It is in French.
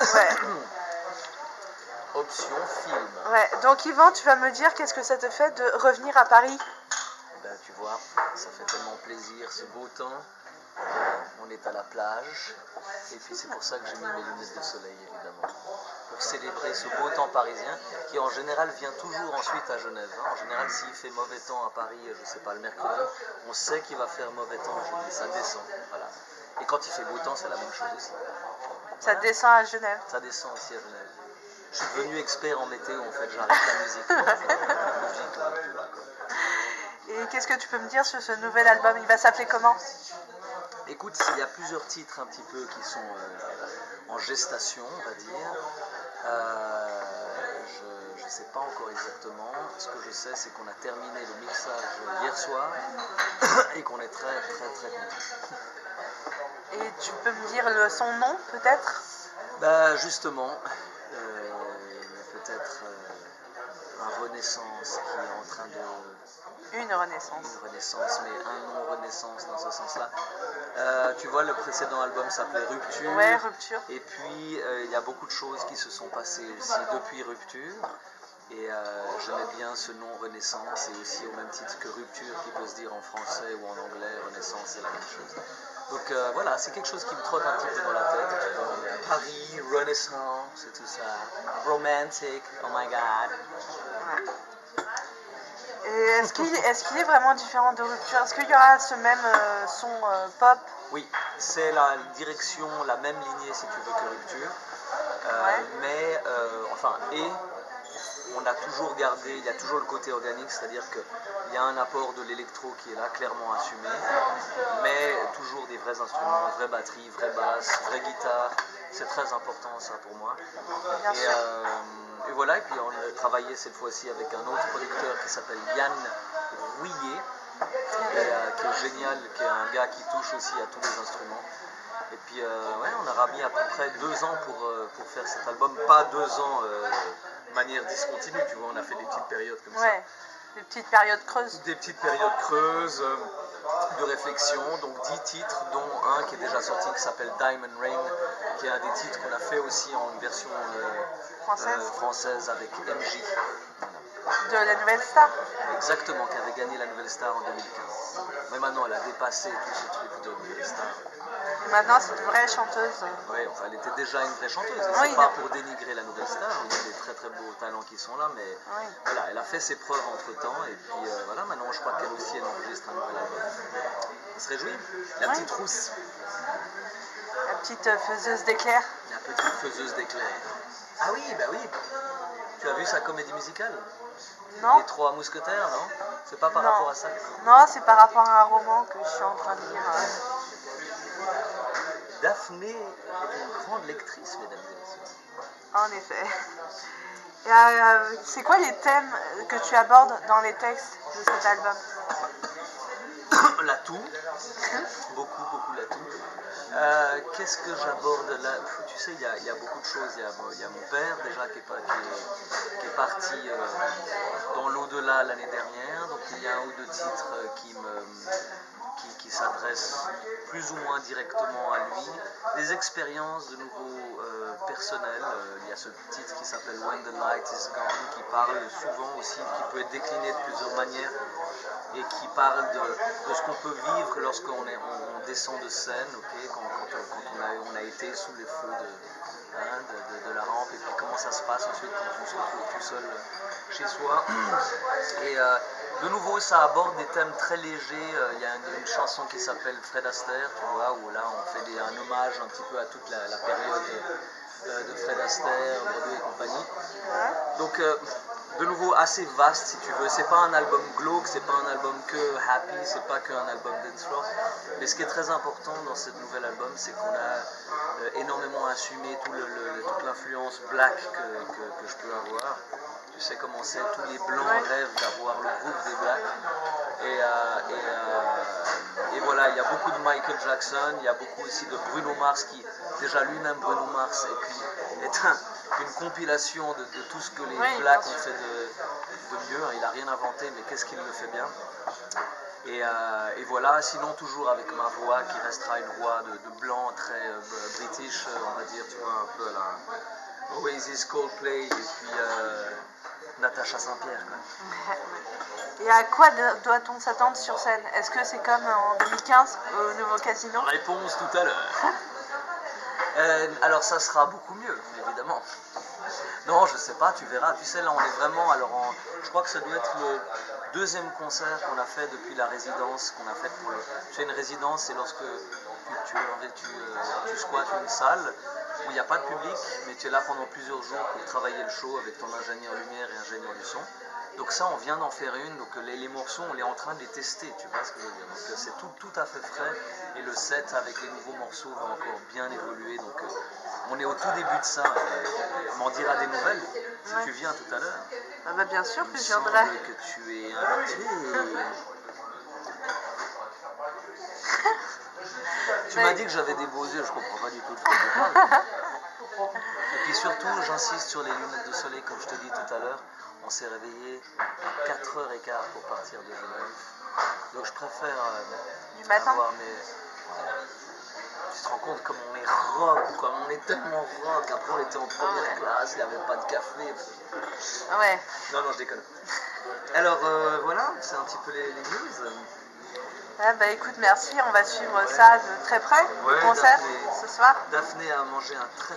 Ouais. Option film. Ouais. Donc Yvan, tu vas me dire qu'est-ce que ça te fait de revenir à Paris? Ben, tu vois, ça fait tellement plaisir, ce beau temps. On est à la plage. Et puis c'est pour ça que j'ai mis mes lunettes de soleil, évidemment. Pour célébrer ce beau temps parisien qui en général vient toujours ensuite à Genève. En général, s'il fait mauvais temps à Paris, je sais pas, le mercredi, on sait qu'il va faire mauvais temps le jeudi, ça descend. Voilà. Et quand il fait beau temps, c'est la même chose aussi. Ça descend à Genève. Ça descend aussi à Genève. Je suis devenu expert en météo, en fait, j'arrête la musique. Et qu'est-ce que tu peux me dire sur ce nouvel album? Il va s'appeler comment? Écoute, il y a plusieurs titres un petit peu qui sont en gestation, on va dire. Je ne sais pas encore exactement. Ce que je sais, c'est qu'on a terminé le mixage hier soir et qu'on est très content. Et tu peux me dire son nom, peut-être? Bah, justement, peut-être un Renaissance qui est en train de... Une renaissance. Une renaissance, mais un non-renaissance dans ce sens-là. Tu vois, le précédent album s'appelait Rupture. Ouais, Rupture. Et puis, il y a beaucoup de choses qui se sont passées aussi depuis Rupture. Et j'aimais bien ce nom Renaissance, et aussi au même titre que Rupture, qui peut se dire en français ou en anglais, Renaissance, c'est la même chose. Donc voilà, c'est quelque chose qui me trotte un petit peu dans la tête. Paris, Renaissance et tout ça. Romantic, oh my god. Ouais. Et est-ce qu'il est vraiment différent de Rupture? Est-ce qu'il y aura ce même son pop? Oui, c'est la direction, la même lignée si tu veux que Rupture. Ouais. Mais, enfin, et on a toujours gardé, il y a toujours le côté organique, c'est-à-dire qu'il y a un apport de l'électro qui est là, clairement assumé, mais toujours des vrais instruments, vraie batterie, vraie basse, vraie guitare. C'est très important ça pour moi. Et voilà, et puis on a travaillé cette fois-ci avec un autre producteur qui s'appelle Yann Rouillet, qui est génial, qui est un gars qui touche aussi à tous les instruments. Et puis ouais, on aura mis à peu près 2 ans pour faire cet album, pas 2 ans de manière discontinue, tu vois, on a fait des petites périodes comme ça. Des petites périodes creuses. Des petites périodes creuses de réflexion, donc 10 titres, dont un qui est déjà sorti qui s'appelle Diamond Rain, qui est un des titres qu'on a fait aussi en une version française avec MJ. De la Nouvelle Star. Exactement, qui avait gagné la Nouvelle Star en 2015. Mais maintenant, elle a dépassé tout ce truc de Nouvelle Star. Et maintenant, c'est une vraie chanteuse. Oui, enfin, elle était déjà une vraie chanteuse. Oui, c'est pas pour dénigrer la Nouvelle Star. Il y a des très beaux talents qui sont là, mais oui. Voilà, elle a fait ses preuves entre temps. Et puis voilà, maintenant, je crois qu'elle aussi, elle enregistre un nouvel album. On se réjouit. La petite rousse. La petite faiseuse d'éclairs. La petite faiseuse d'éclairs. Ah oui, bah oui. Tu as vu sa comédie musicale? Non. Les Trois Mousquetaires, non? C'est pas par rapport à ça? Non, c'est par rapport à un roman que je suis en train de lire. Daphné est une grande lectrice, mesdames et messieurs. En effet. Et c'est quoi les thèmes que tu abordes dans les textes de cet album? L'atout, beaucoup l'atout. Qu'est-ce que j'aborde là? Tu sais, il y a beaucoup de choses. Il y a mon père déjà qui est parti dans l'au-delà l'année dernière. Donc il y a un ou deux titres qui s'adressent plus ou moins directement à lui. Des expériences de nouveau personnelles. Il y a ce titre qui s'appelle When the Light is Gone, qui parle souvent aussi, qui peut être décliné de plusieurs manières, et qui parle de ce qu'on peut vivre lorsqu'on on descend de scène, okay, quand on a été sous les feux de la rampe, et puis comment ça se passe ensuite quand on se retrouve tout seul chez soi. Et de nouveau, ça aborde des thèmes très légers. Il y a une chanson qui s'appelle Fred Astaire, tu vois, où là on fait un hommage un petit peu à toute la période de Fred Astaire, Broadway et compagnie. Donc de nouveau assez vaste si tu veux, c'est pas un album glauque, c'est pas un album que happy, c'est pas qu'un album dance floor, mais ce qui est très important dans ce nouvel album, c'est qu'on a énormément assumé toute l'influence black que je peux avoir. Tu sais comment c'est, tous les blancs rêvent d'avoir le groupe des blacks, et voilà, il y a beaucoup de Michael Jackson, il y a beaucoup aussi de Bruno Mars, qui déjà lui-même Bruno Mars et puis est une compilation de tout ce que les blacks ont fait de mieux. Il n'a rien inventé, mais qu'est-ce qu'il le fait bien. Et voilà, sinon toujours avec ma voix qui restera une voix de blanc très british, on va dire, tu vois, un peu à la Oasis, Coldplay, et puis Natacha Saint-Pierre, quoi. Et à quoi doit-on s'attendre sur scène? Est-ce que c'est comme en 2015 au nouveau Casino? Réponse tout à l'heure. Alors ça sera beaucoup mieux, évidemment. Non, je sais pas, tu verras. Tu sais, là on est vraiment, je crois que ça doit être le deuxième concert qu'on a fait depuis la résidence qu'on a faite pour le... Tu sais, une résidence, c'est lorsque tu squattes une salle où il n'y a pas de public, mais tu es là pendant plusieurs jours pour travailler le show avec ton ingénieur lumière et ingénieur du son. Donc ça, on vient d'en faire une, donc les morceaux, on est en train de les tester, tu vois ce que je veux dire. Donc c'est tout à fait frais, et le set avec les nouveaux morceaux va encore bien évoluer, donc on est au tout début de ça. On m'en dira des nouvelles, si tu viens tout à l'heure. Ah bah bien sûr que je semble viendrai. que tu es invité. Tu m'as dit que j'avais des beaux yeux, je comprends pas du tout de quoi tu parles. Et puis surtout, j'insiste sur les lunettes de soleil, comme je te dis tout à l'heure. On s'est réveillé à 4h15 pour partir de Genève. Donc je préfère Du matin avoir mes... Tu te rends compte comme on est rock, quoi. On est tellement rock. Après on était en première classe, il n'y avait pas de café. Ouais. Non, je déconne. Alors voilà, c'est un petit peu les news. Ah bah écoute, merci, on va suivre ça de très près, le concert Daphné, ce soir. Daphné a mangé un très